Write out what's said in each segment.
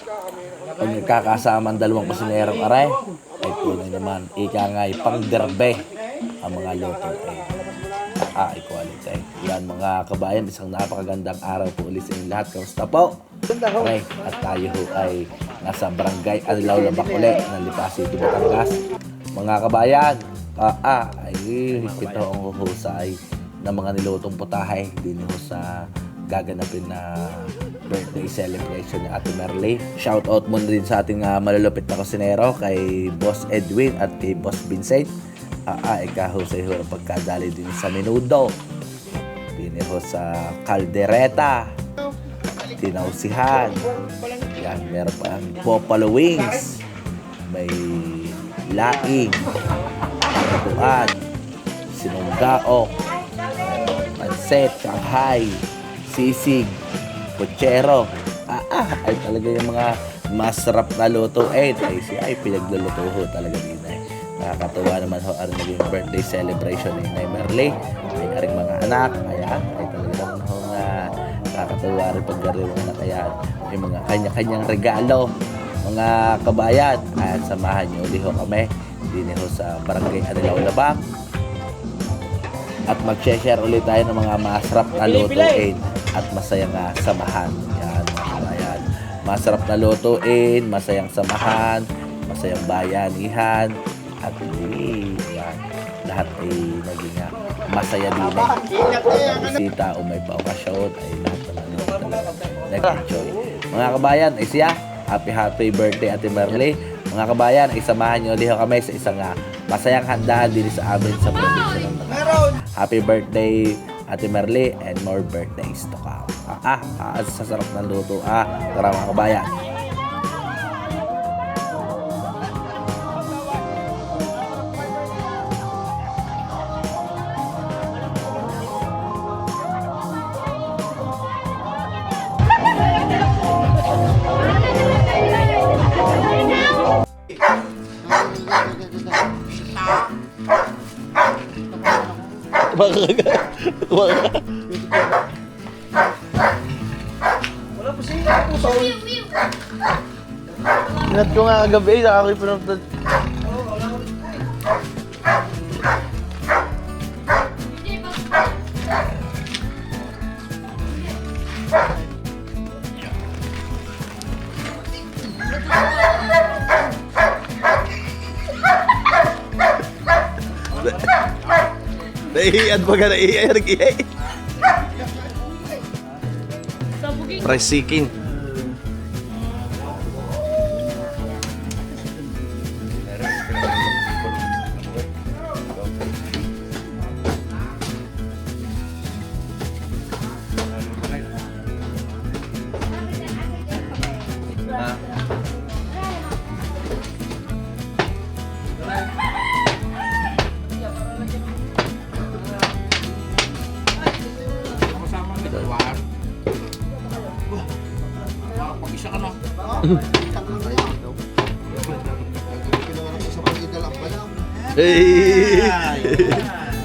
Pag nagkakasama ang dalawang kusinerong aray, ay tunay naman, ika nga'y pang-derbe ang mga luto ay quality. Yan mga kabayan, isang napakagandang araw po ulit sa inyong lahat. Kamusta po? Okay, at tayo ho ay nasa barangay Anlaw Labak ulit ng Lipa City, Batangas. Mga kabayan, ay pito ang huhusay ng mga nilutong putahe din ho sa gaganapin na birthday celebration ni Ate Merly. Shout out muna din sa ating malulupit na kusinero kay Boss Edwin at kay Boss Vincent. Ikahusay ho ng pagkadali din sa menudo. Din ho sa kaldereta. Tinausihan. Yan, meron pa ang Buffalo Wings. May laing. Pagduan. Sinunggaok. Panset, Shanghai. Sisig. Puchero. Ay talaga yung mga masarap na luto. Ay pinagluluto ho talaga din. Nakakatuwa naman ho ang naging birthday celebration ni Nay Merly. Ay aring mga anak. Ayan, ay talaga naman ho na nakakatuwa rin pagdari mga anak. Ayan, may mga kanya-kanyang regalo. Mga kabayan, at samahan niyo ulit ho kami din ho sa barangay Anlaw Labak. At mag-share ulit tayo ng mga masarap na lutuin at masayang samahan. Yan, mga kabayan. Masarap na lutuin, masayang samahan, masayang bayanihan. At yan, lahat ay naging masaya din bisita o may paokasyon ay lahat naman nag-enjoy. Mga kabayan, ay siya, happy birthday Ate Merly. Mga kabayan, ay samahan niyo ulit kami sa isang masayang handaan din sa amin sa probinsya ng Batangas. Happy birthday Ate Merly and more birthdays to come. Sa sarap ng luto. Tara mga kabayan. Wala po siya po sa ulit. Inat ko nga kagabi, nakakoy pa ng tad. Naiiyan pa ka, naiiyan, nag-iay. Rice seeking.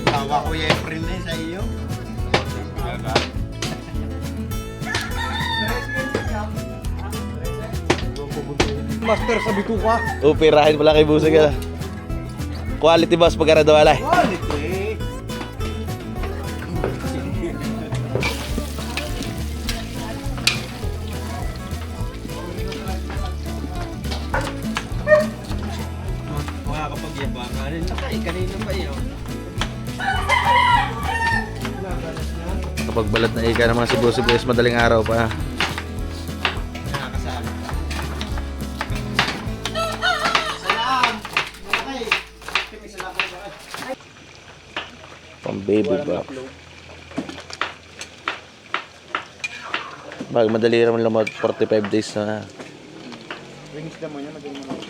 Tawa ko yung April na sa iyo. Master sa bituka. Pirahin pala kay Busag. Quality boss pagkara daw alay. Quality. Makakapagyabangan. Kanina pa yun. Kapag balat na ika ng mga Cebu-Cebu madaling araw pa. Nakakasama. Salam! Okay. Pang baby box. Bag madali naman lang 45 days na. Wings naman yun. Magaling naman.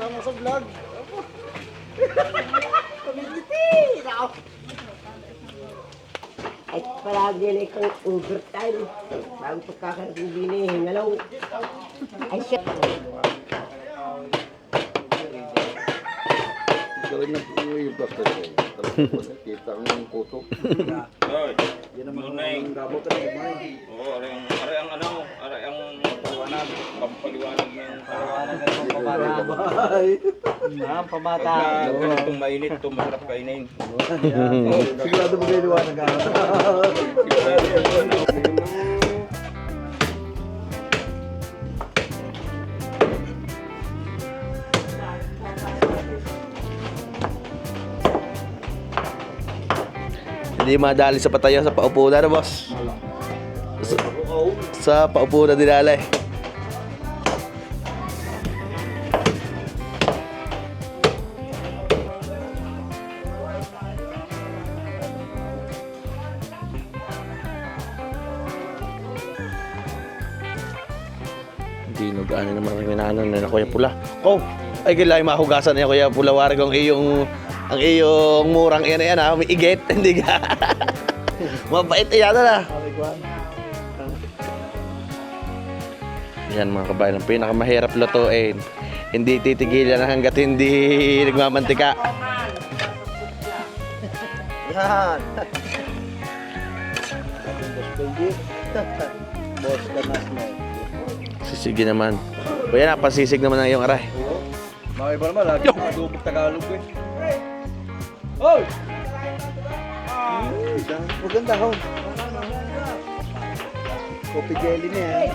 Sama sa vlog. Ay, palagi na ikang overtime. Bago pagkakarating din eh, ngalaw. Ay, siya. Gawin na po yung doctor ko. Tapos kita ang kuto. Ang gabot na naman. Oo, aray ang ano, aray ang paliwanag, pampaliwanag ng Pamata. Pag ganitong mainit, ito masarap kainin. Sigurado mo kayo liwanag ka. Hindi madali sa patayo sa paupo na, boss. Sa paupo na dinala eh. Hindi nag-ano naman ang minano na Kuya Pula. Oh, ay kailangan mahugasan niya Kuya Pula. Warag ang iyong murang yan ha. May igit, hindi ka. Mabait yan na. Yan mga kabayan, ang pinakamahirap lutuin. Hindi titigilan hanggat hindi nagmamantika. Yan. Boss ka na smile. Sisigi naman. Kuya, napasisig naman ang iyong aray. Mga iba naman, lagi sa dubog Tagalog eh. Hoy! Maganda ho. Kopi jelly na yan.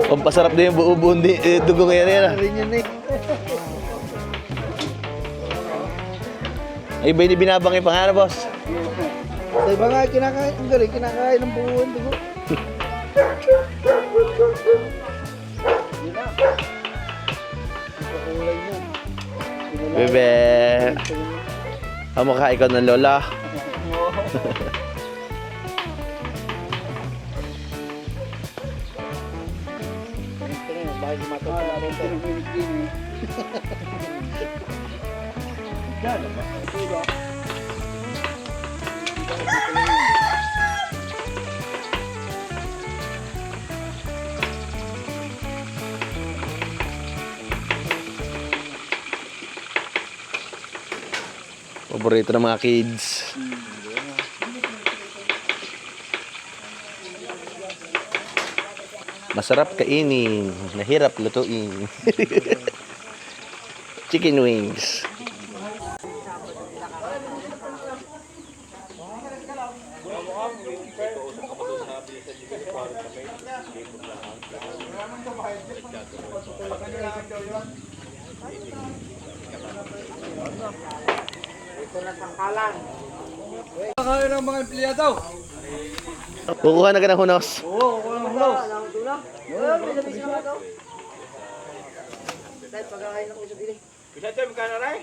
Pampasarap din yung buo-buong dugo ngayon yan ah. Rin yan eh. Ay ba yung binabangay pa nga na, boss? Sa iba nga kinakain, ang galing, kinakain ng buwan. Diba? Yun na. Ipakulay mo. Bebe. Kamukha ikaw ng lola. Bakit matapos ito? Yan. Paborito ng mga kids. Masarap kainin, nahirap lutuin. Chicken wings. Kakain ng mga empleyado. Kukuha na ka ng hunos. Oo, kulang hulos. Bisa ito, magkano rin?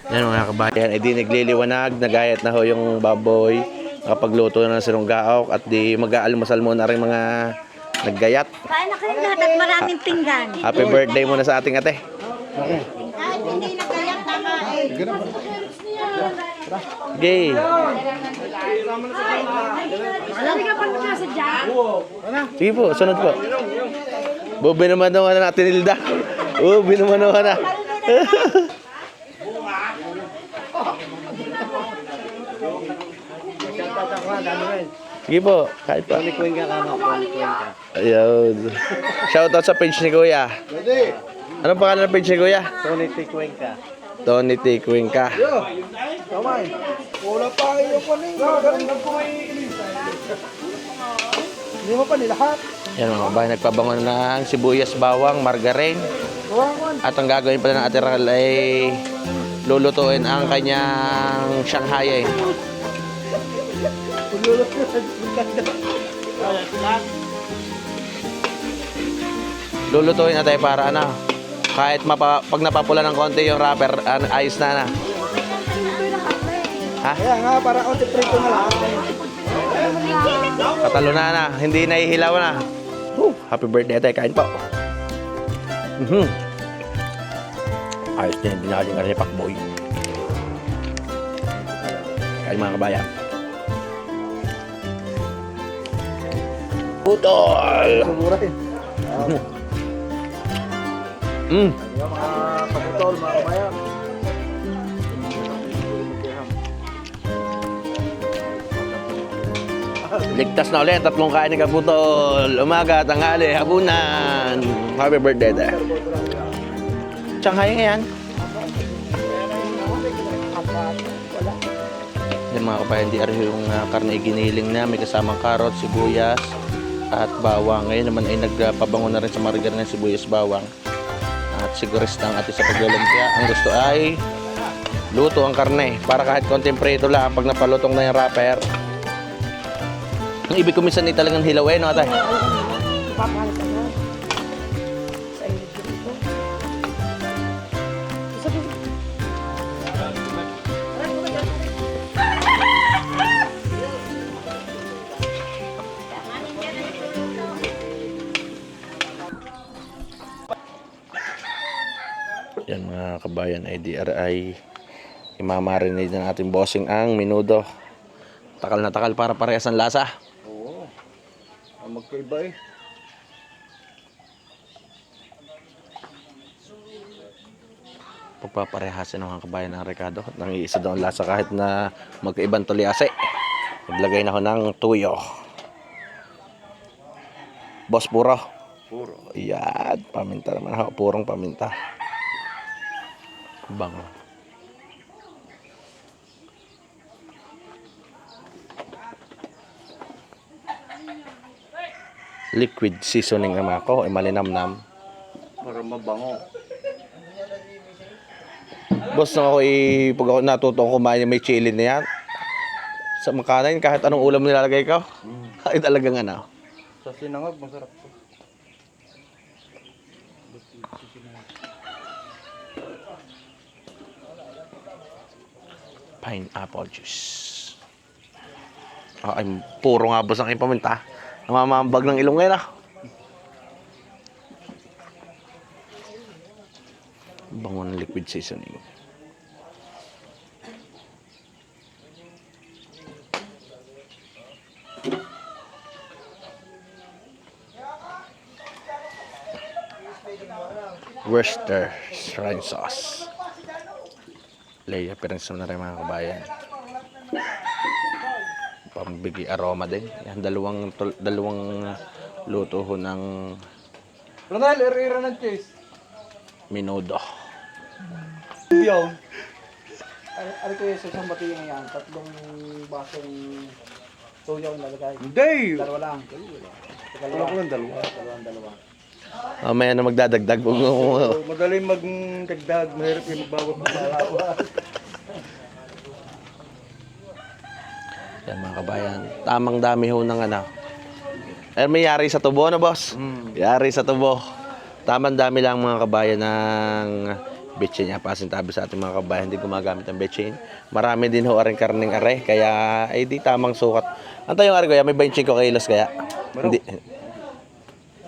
Yan mga kabayan, ay di nagliliwanag, nagayat na ho yung baboy. Nakapagluto na ng sinunggaok at di mag-aalmusal muna rin mga naggayat. Kain na kayo lahat at maraming pinggan. Happy birthday muna sa ating ate. Kahit hindi nagkayak, tama eh. Gay. Sabi ka pang nakasadya. Sige po, sunod po. Bobe naman naman na natin Hilda. Bobe naman naman na. Sige po, kahit pa. Kuling ka kama, kuling ka. Ayun. Shoutout sa page ni Kuya. Pwede. Anong pangalan ng page ni Kuya? Tony Tikweng ka. Tony T. Cuenca. Yo, tama eh. Wala pa kayo pa na yung magaling na po Hindi mo pa nilahat. Yan mga kabayan, nagpabango na ng sibuyas, bawang, margarine. At ang gagawin pala ng Ate Raquel ay lulutuin ang kanyang Shanghai. Lulutuin na tayo para ano, kahit pag napapula ng konti yung wrapper, ayos na na. Ha? Kaya nga, para konti prito na lang. Katalo na, hindi nahihilaw na. Happy birthday tayo, kain po. Ayos din, binali nga rin yung pakboy. Kain mga kabayan. Putol! Sumura eh. Mm. Yung mga kaputol, mga kabayan. Ligtas na ulit, tatlong kain ni Kaputol. Umaga, tanghali, hapunan. Happy birthday, te. Shanghai yan. Yan mga kabayan, di ariho yung karne iginiling na. May kasamang karot, sibuyas, at bawang. Ngayon naman ay nagpabango na rin sa margarine ng sibuyas bawang. At sigurista ang ating sa paglulumpia. Ang gusto ay luto ang karne. Para kahit konting prito lang, pag napalutong na yung wrapper. Ang ibig ko minsan ay talagang hilaw no atay? Papahal ka na. Sa iyo dito. Yan mga kabayan ay DRI. Imamarinate na natin bossing ang minudo. Takal na takal para parehas ang lasa. Oo. Ang magkaiba eh. Pagpaparehasin ng mga kabayan ng Ricardo. Nang iisa daw ang lasa kahit na magkaibang tuliase. Naglagay na ako ng tuyo. Boss puro. Puro. Yan, paminta naman ako. Purong paminta. Bango. Liquid seasoning naman ako. Ay malinamnam. Para mabango. Boss, nung ako pag ako natutong kumain may chili na yan. Sa makanan, kahit anong ulam nilalagay ko. Ay talagang ano. Sa sinangag, masarap po. Pineapple juice. Ay, puro nga boss ang aking paminta. Namamambag ng ilong ngayon Bango ng liquid seasoning. Worcester sriracha sauce. Leia, piranso na rin mga kabayan. Pambigi aroma din. Yan, dalawang luto ho ng Ronald, ira ng cheese. minudo. Biyaw. Ano ko yung isang bating yan? Tatlong basong tuyo ang nalagay. Hindi! Dalawa lang. Wala ko lang dalawa. Dalawa. Mamaya na magdadagdag. Madaling magdagdag. Mahirap yung magbawat ng malawa. Yan mga kabayan. Tamang dami ho ng ano. May yari sa tubo na boss. Yari sa tubo. Tamang dami lang mga kabayan ng betchin niya. Pasintabi sa ating mga kabayan. Hindi gumagamit ng betchin. Marami din ho aring karning are. Kaya ay di tamang sukat. Ano yung are ko? May 25 kilos kaya. Hindi.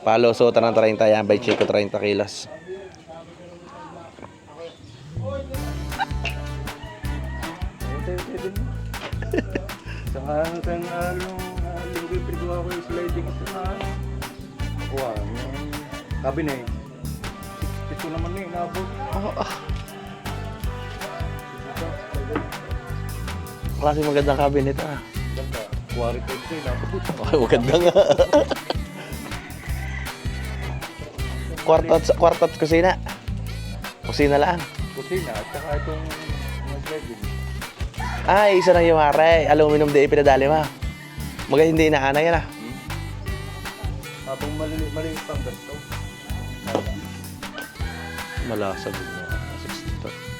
Palo suotan ng 30 yan. 25 30 kilos. Saka linggo yung pinagawa ko yung sliding ito na kuha yung cabinet. Ito naman eh, nabot. Klase magandang cabinet Ganda, quality ito eh, nabot. Okay, maganda nga. Kwarto at kusina. Kusina lang. Kusina at saka itong sliding. Ay, isa lang yung are. Aluminum di pinadali mo. Hindi inaanay yan Habang maliit pang ganito. Malasag na 62.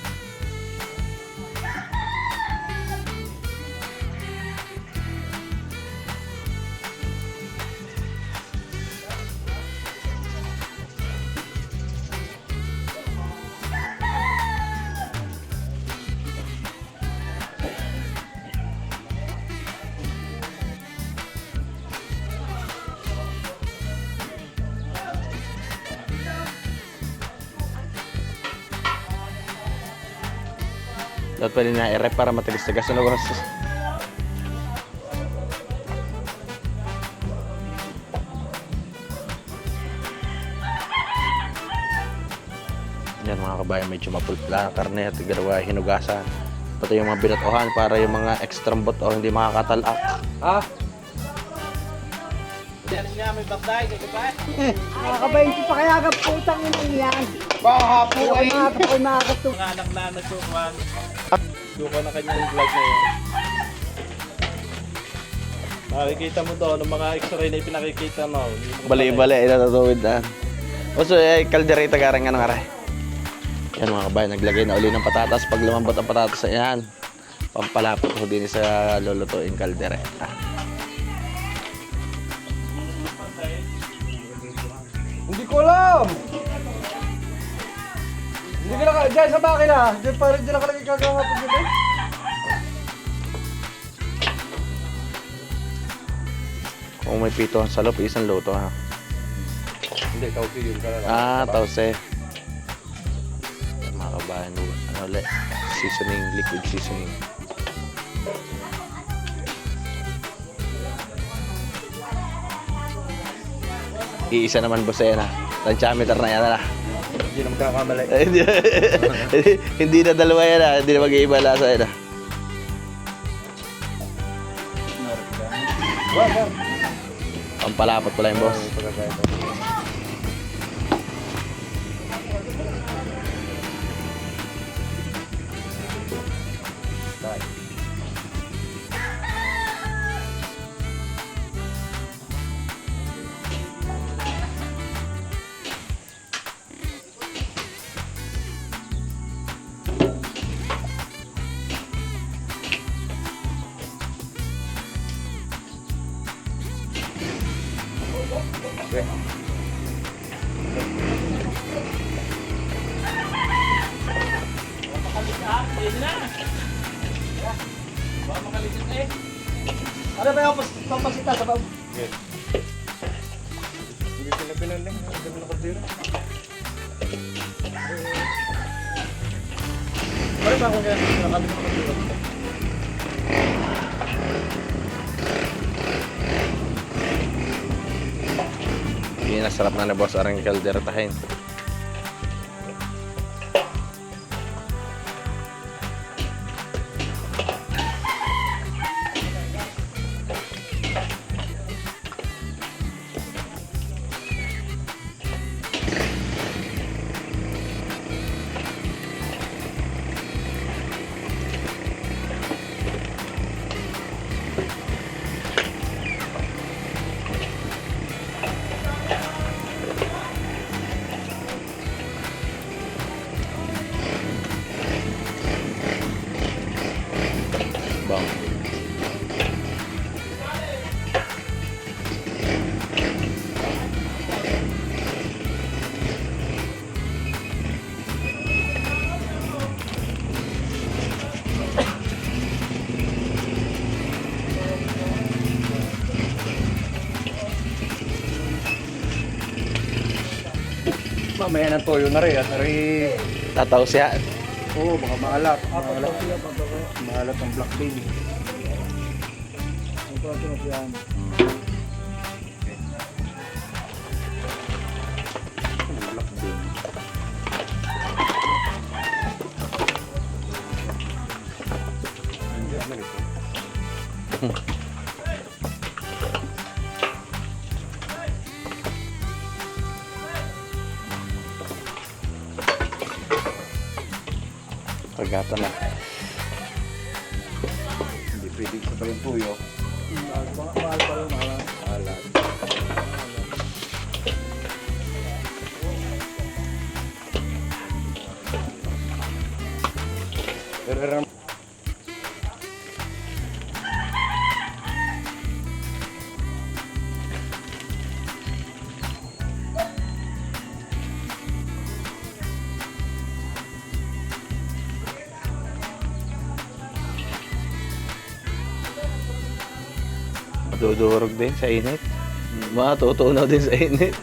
Dapat pwede na i-rep para matigas-tigas na oras. Yan mga kabayan, medyo mapulpula ng karne at garawa hinugasan. Pati yung mga binatohan para yung mga extra buto hindi makakatalak. Ah, Nakakabayin ko pa kaya agad putang yun yan. baka po ay. Mga kapoy makakatug. Doon ka na kanyang vlog na yun. Makikita mo doon, ng mga x-ray na ipinakikita mo. Bali-bali, inatutuwid na. O so, kaldereta garang nga ng aray. Yan mga kabayan, naglagay na uli ng patatas. Pag lumambot ang patatas na yan, pampalapot ko din sa lulutuin kaldereta. Hindi ko alam. Hindi ka naka, dyan sa makina. Dyan pa rin dyan nakalagay kagahapon dyan eh. Kung may pito sa loob, isang luto ha. Hindi, tawag yun ka lang. Ah, tause. Yan mga kabayan, ano ulit? Seasoning, liquid seasoning. Iisa naman boss yan ha. Tantiameter na yan ha. Hindi na magkakamali. Hindi na dalawa yan ha. Hindi na mag-iiba lasa yan ha. Pampalapot pala yung boss. Ano ba yung pampasita sa bab? Hindi sila pinaling. Ang ganda ng kaldero. Pare ba kung ganyan? Nakabit ng kaldero. Pinasarap na na boss arang kalderetahin. Bang. Mamaya ng toyo na rin. At rin. Tataw siya. Oo, baka maalat. Maalat ang black bean. Ito ang yan. Pagkata na. Hindi pwedeng sa yung tuyo. Mahal pa rin, maalat. Pero Dudurog din sa init. Matutunaw din sa init.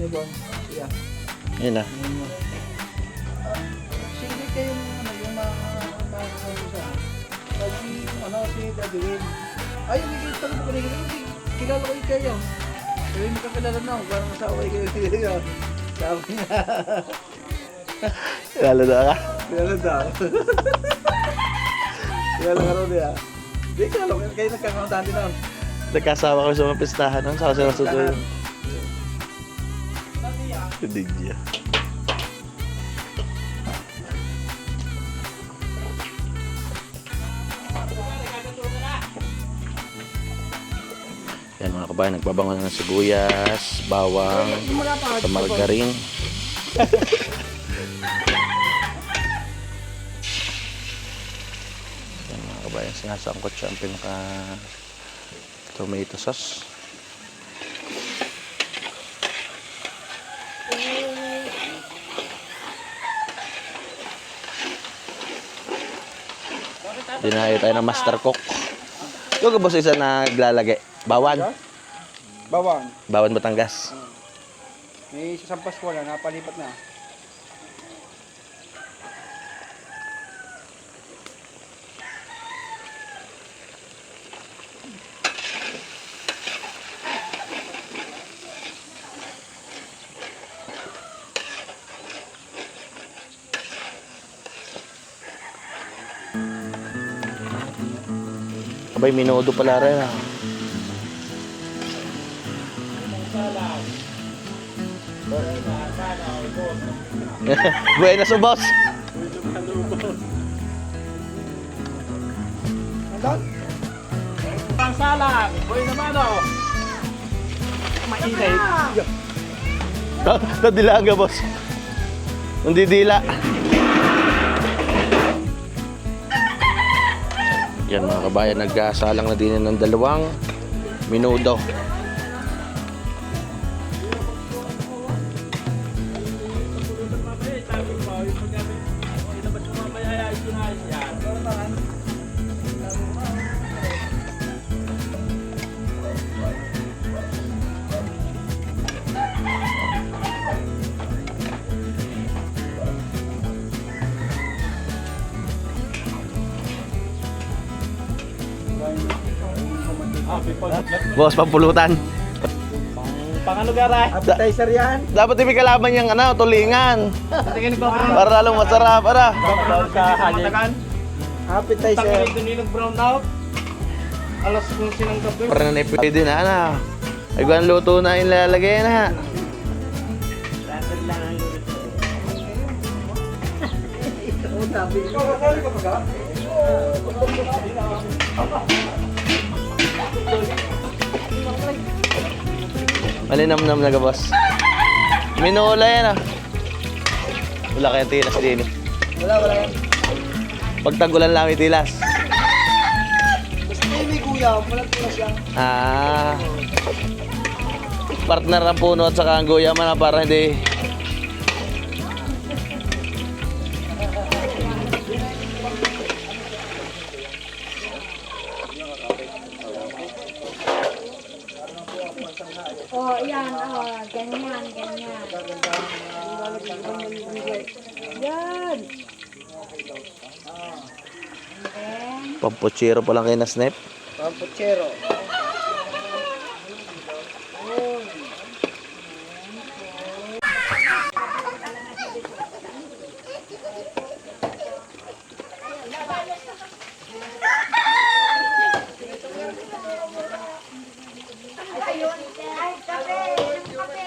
Doon. Yeah. Yun na. Sige kayo yung mga si Daddy Will. Ay, hindi tanong ko kanina. Kilala ko kayo. Pero hindi kakilala na ako. Parang asawa kayo. Sabi niya. Lalo na ka? Kilala daw. Kilala ka rin niya. Hindi kilala ko. Kayo nagkakauntahan din ako. Nagkasama kami sa mga pistahan. Ano sa kasunod? Hindi niya. Yan mga kabayan, nagbabango na ng sibuyas, bawang, sa margarin. Yan mga kabayan, sinasangkot siya ang pinaka tomato sauce. Dinayo tayo ng master cook. Ito ka boss isa na naglalagay. Bawan. Bawang. Bawan Batangas. May sasampas ko na. Napalipat na. Abay, minudo pala rin ah. Buenas o boss. Ang salad. Boy naman o. Mainay. Nadilaan ka boss. Nandidila. Yan mga kabayan, nagsalang na din ng 2 minuto. Boss, pampulutan. Pangalugaray. Appetizer yan. Dapat may kalaban yung tulingan. Tingin ko brown. Para lalong masarap. Para. Sa halin. Appetizer. Tanggalin doon yung brown out. Alas 11 ng gabi. Para na pwede na. Ay, kung ang luto na ilalagay na. Malinamnam na ka, boss. Minula yan ah. Wala kayong tilas din eh. Wala yan. Pagtagulan lang may tilas. Basta may kuya, walang tulas yan. Ah. Partner ang puno at saka ang guyaman na para hindi. Oh, yan. Oh, ganyan, ganyan. Yan. Then, Pampuchero pa lang kayo na snap. Pampuchero. ay, kape. Kape.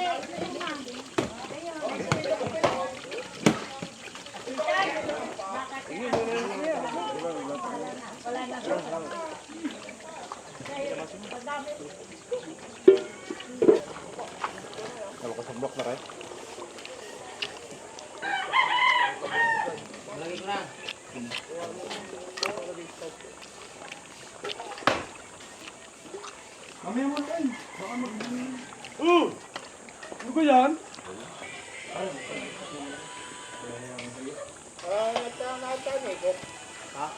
Mamaya mo tayo. Baka ano ba yan? Ha?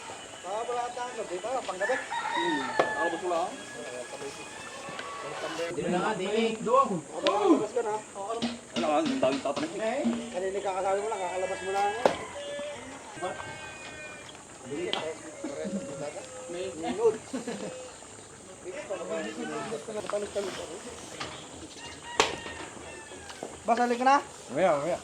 Wala tayong dito, panggabi. Ako gusto lang. Dili na nga, dili. Doon. Labas ka na. ang daming tatanong. Kanina kakasabi mo lang, kakalabas mo lang. Basalik ka na? Maya.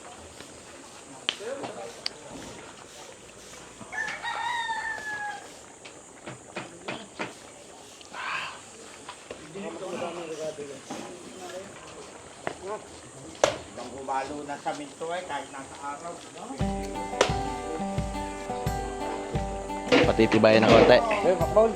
Patitibayan ng konti. Okay, makbol.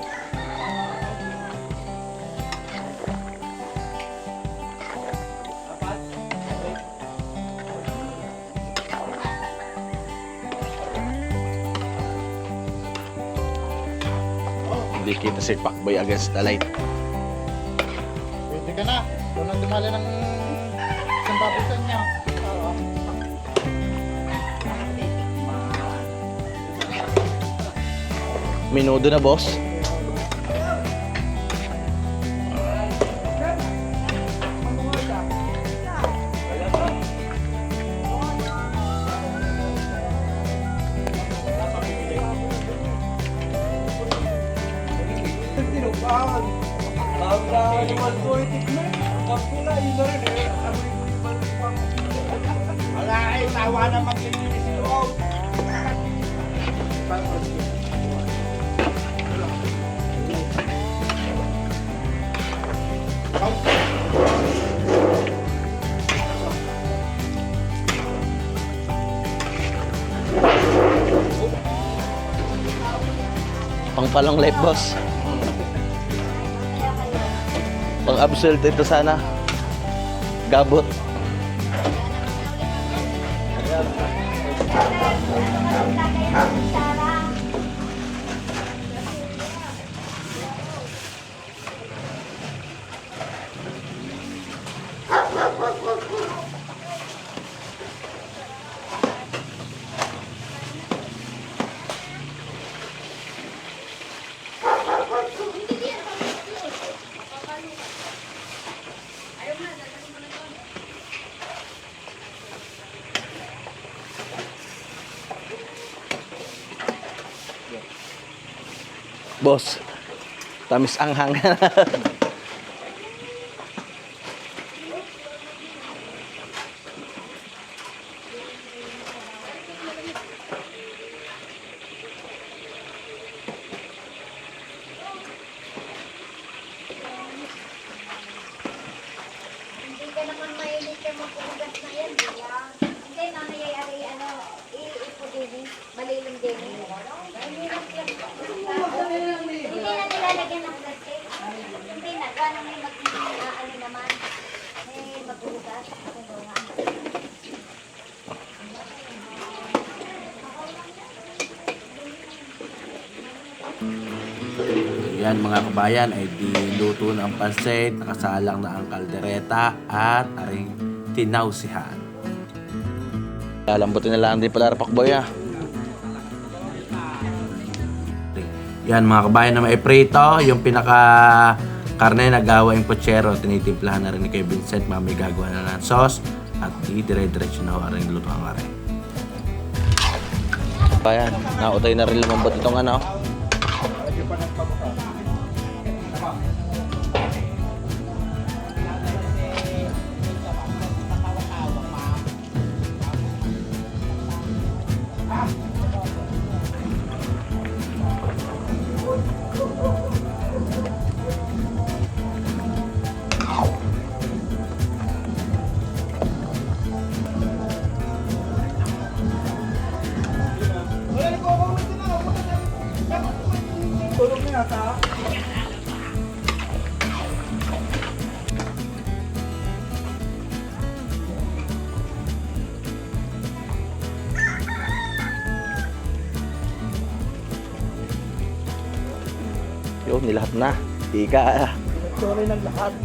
Hindi kita si Pacboy against the light. Pwede ka na. Doon ang dumali ng isang papisan niya. Minudo na, boss. Wala ay tawa na maglilinis loob. Pangpalong life, boss. Pang-absolute ito sana. Gabot. Boss, tamis anghang. Hindi ka naman mainit ka mapugas na yan, di ba? Hindi, nanay ay iipo din, malilim din. Hindi na nilalagyan ng plastic. Hindi na, gano'n may ano naman. May magbugas. Yan mga kabayan ay diluto ng pansit, nakasalang na ang kaldereta at aring tinausihan. Lalambutin na lang din pala Pacboy ah. Yan mga kabayan na may prito, yung pinaka karne na gawa yung pochero, tinitimplahan na rin ni kay Vincent, mamay gagawa na ng sauce at dire-diretso na rin luto ang aring. Kabayan, nautay na rin lumambot itong ano. Tulog na yata. Yun, nilahat na. Ika. Sorry ng lahat.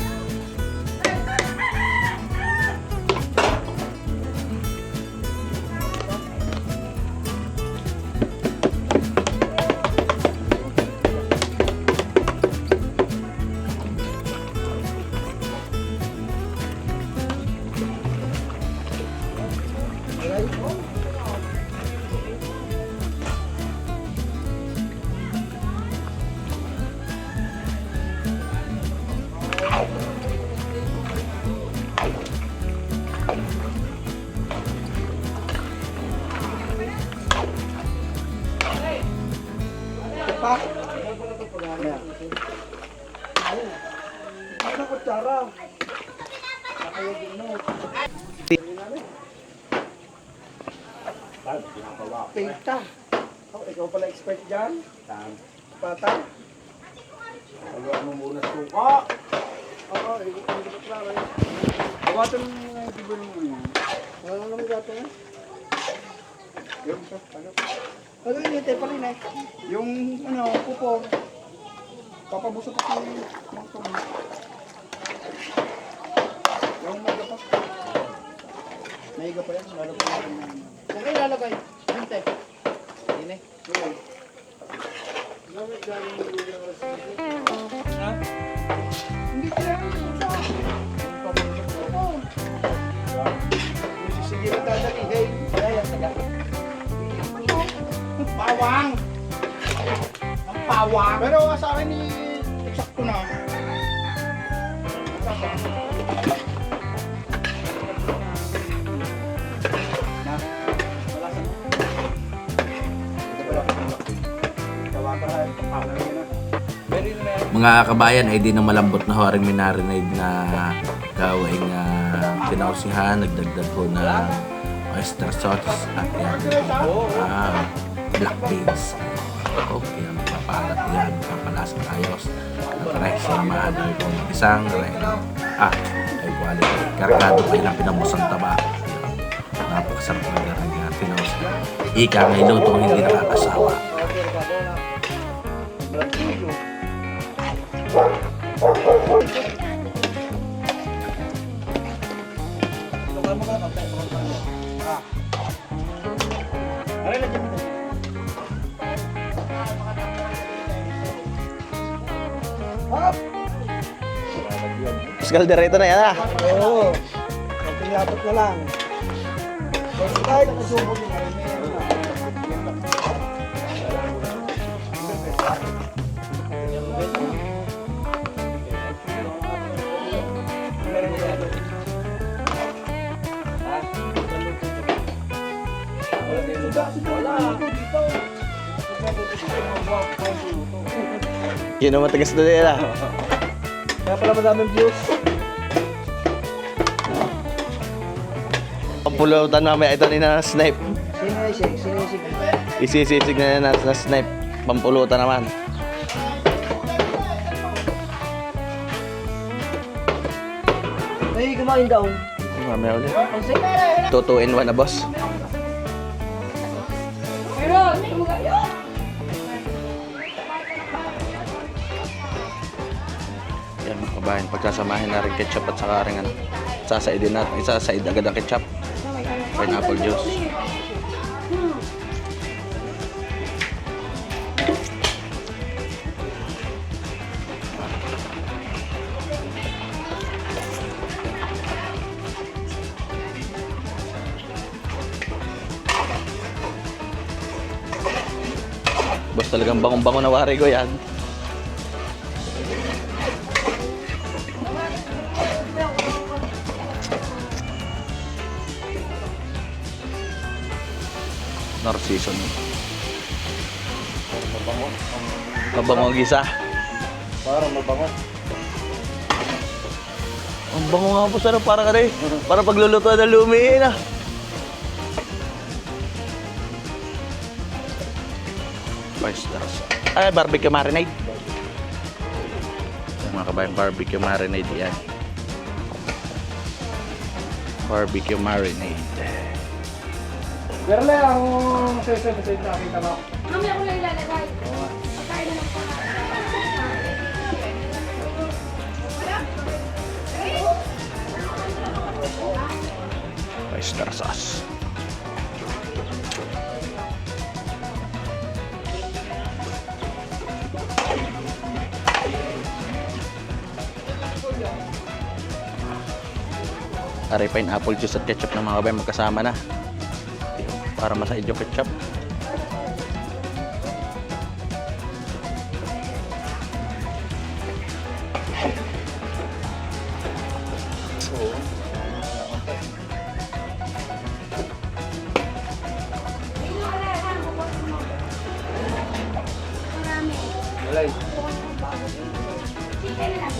Pa. Ano kutsara? Pita. Oh, ikaw pala expert dyan? Pata?Agawa mo muna suka. Oo, ikaw pala klaro eh. Gawatan mo nga yung tibo ng ano. Wala naman gato eh. Yung sa, ano? Ano yun yung tepa rin eh? Yung, ano, pupo. Papabusot ako yung makto mo. Yung magapas. Naiga pa yan, lalo pa yan. Saan kayo lalagay? Hinte. Hine. Okay. Ha? Hindi kailangan ito sa... Sige lang dadali. Hey, kaya taga. Pawang! Ang pawang! Pero sa akin ni eksakto na. Mga kabayan ay di na malambot na haring minarinade na gawing pinausihan, nagdagdag ko na oyster sauce at yan, black beans. Okay, ang papalat yan, papalasang ayos. At samahan ay kung isang reno. Ay quality. Kargado pa ilang pinabusang taba. Napakasarap na garing pinausihan. Ika ngay luto hindi nakakasawa. Escaldereta na yan ah. Oo. Pagpilapot na lang. Pag kahit nakasubok yung Yun ang matagas na nila. kaya pala madaming views. Pulutan namin ito ni na snipe. Sinisig, sinisig. Isisisig na na snipe. Pampulutan naman. Ay, kumain daw. Mamaya ulit. 2 in 1 na boss. Yan mga kabayan, pagkasamahin na rin ketchup at saka rin ano. Sasaidin natin, isasaid agad ang ketchup. Pineapple juice. Boss, talagang bangong-bango na wari ko yan. Narciso no. Mabango ang gisa. Parang mabango. Ang bango nga po sana para ka rin. Para pagluluto na lumihin ah. Oysters. Ay, barbecue marinade. Mga kabayang barbecue marinade yan. Barbecue marinade. Pero lang, ang session nakita mo. Mamaya ko lang ilalagay. Pagkain na lang po. Oyster sauce. Aray, pineapple juice at ketchup ng mga kabayang magkasama na. para masaid yung ketchup.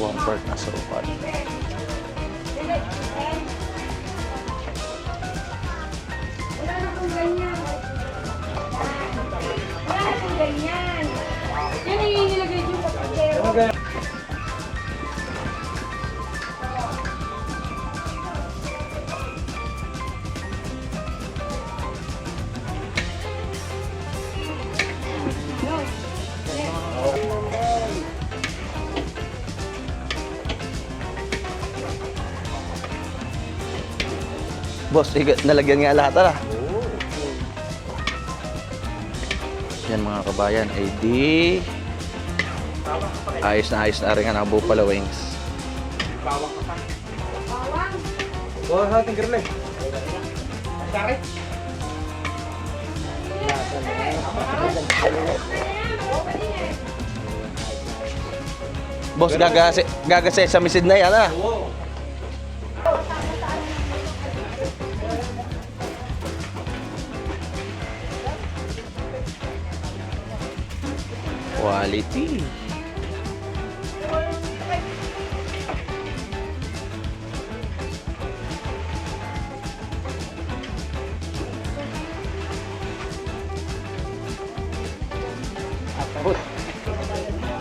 One part na sopal. Wala na pong ganyan. Wala na pong ganyan. Yan ang inilagay yung kapatero. Boss, nalagyan nga lahat ah. Yan mga kabayan, ay di ayos na rin ang buffalo wings. Bawa sa ating garle. Boss, gagase sa misid na yan ah. Quality.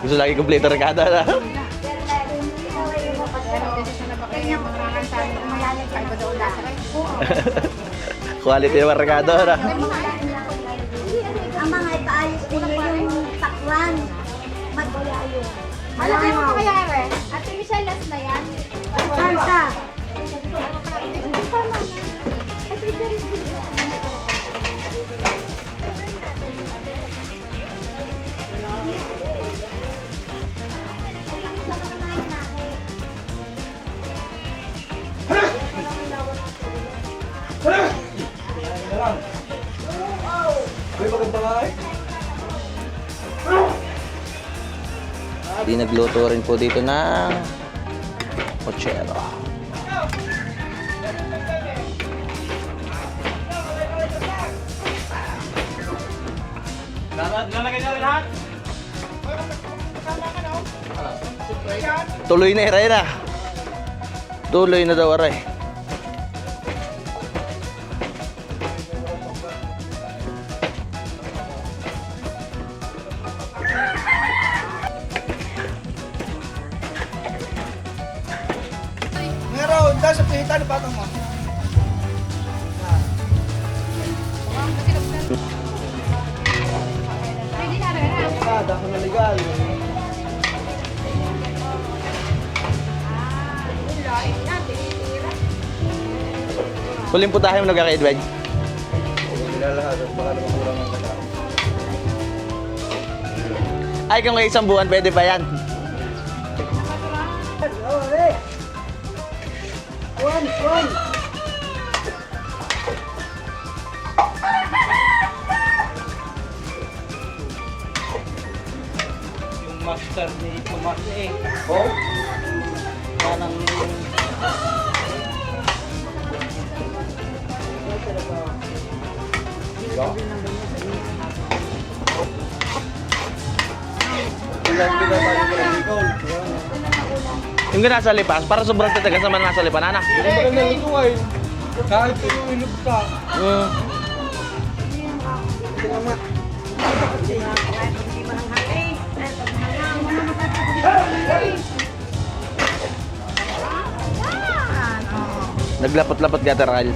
Gusto lagi kompleto rekada na. Quality naman rekado na. Ang mga ipaayos din yung takwan. Maglayo. Malaki mo kaya rin? Ate Michelle, last na yan? Santa. Uy, maganda nga eh. Di nagluto rin po dito ng pochero. Lalagay na rin lahat. Tuloy na iray na. Tuloy na daw aray. Meron, dahil sa pihitan ni Batang mo. Dako na legal. Huling putahe mo nagkaka-Edward. Nilalahat at baka naman kurang ang kaya. Ay, kung may isang buwan, pwede pa yan. Yung master ni Tomas eh. Oh? Yan ang Yung nasa lipas, para sobrang tatagas naman nasa lipan, ana. Maganda ito ay. Kahit yung ilog ka. Naglapot-lapot ka, Teral.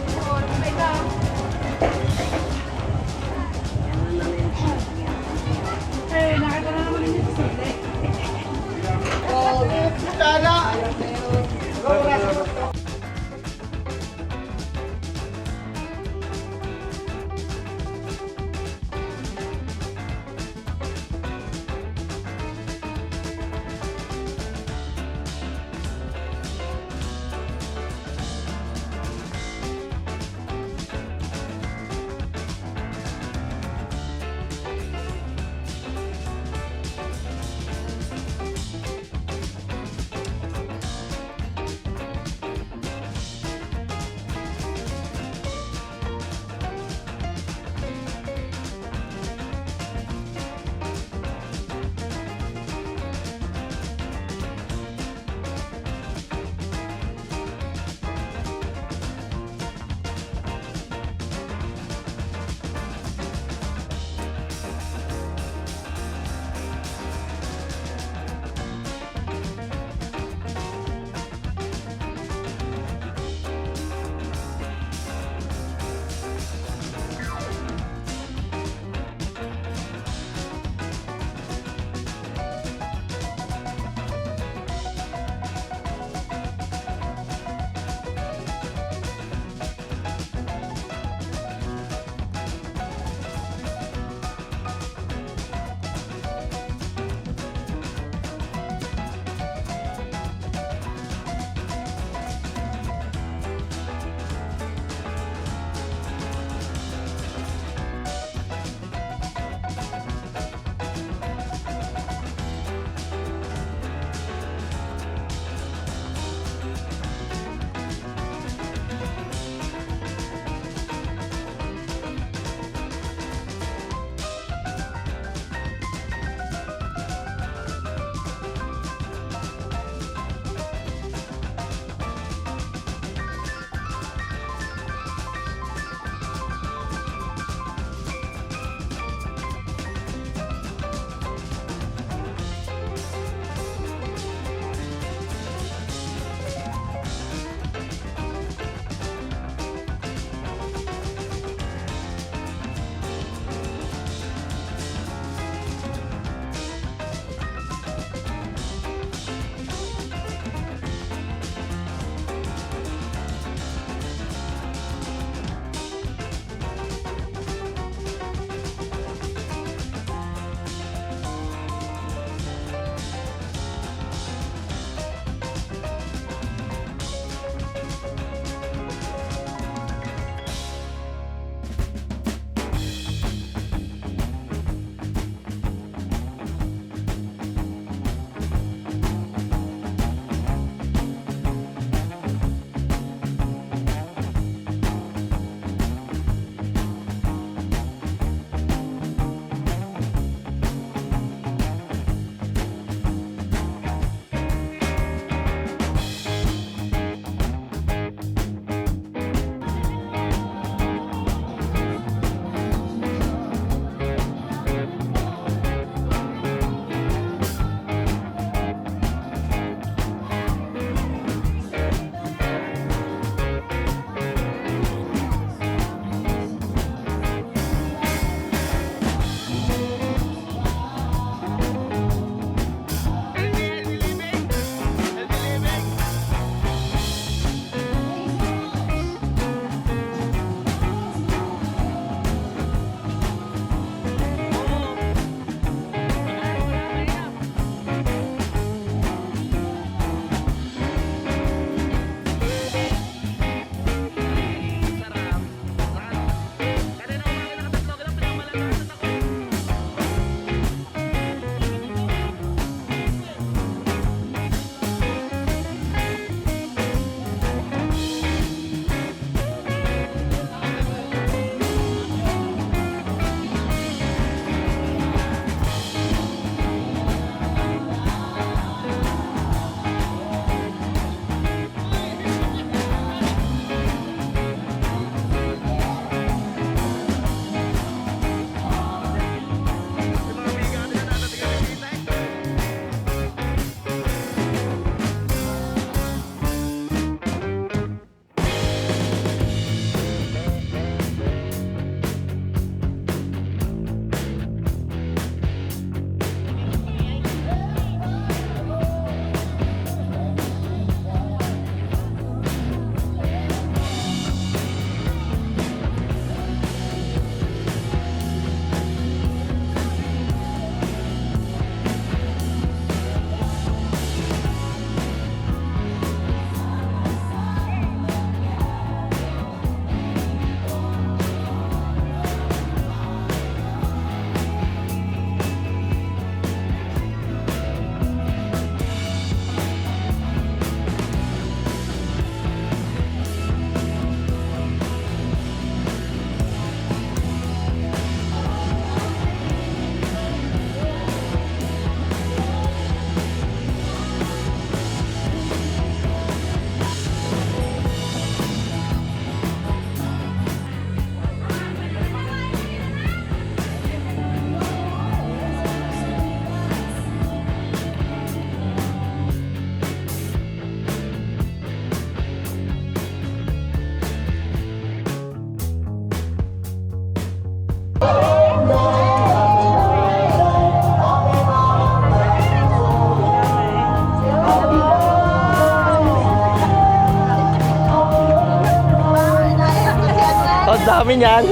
namin yan.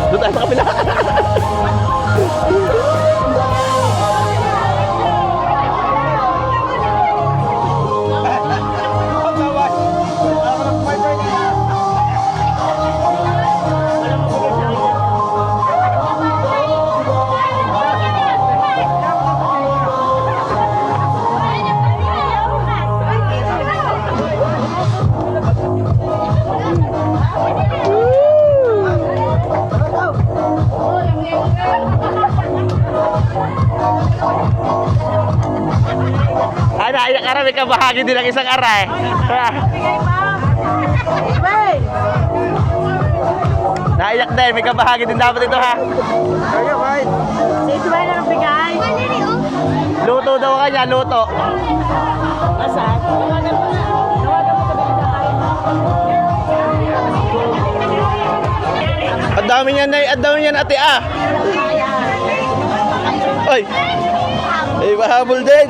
Doon tayo sa kabila. Ay, naiyak ka rin, may kabahagi din ang isang aray. Naiyak din, may kabahagi din dapat ito ha. Ito ba na ng bigay? Luto daw kanya, luto. Asan? Tawagan mo sa bigay. Ang dami niyan, ang dami niyan ate ah. Ay! Ay, mahabol din.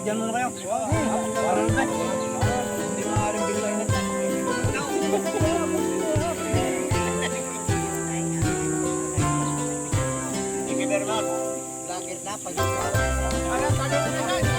Diyan muna kayo. Parang na. Hindi maaaring biglayin na. Thank you very much. Lakit na, pag-ibig.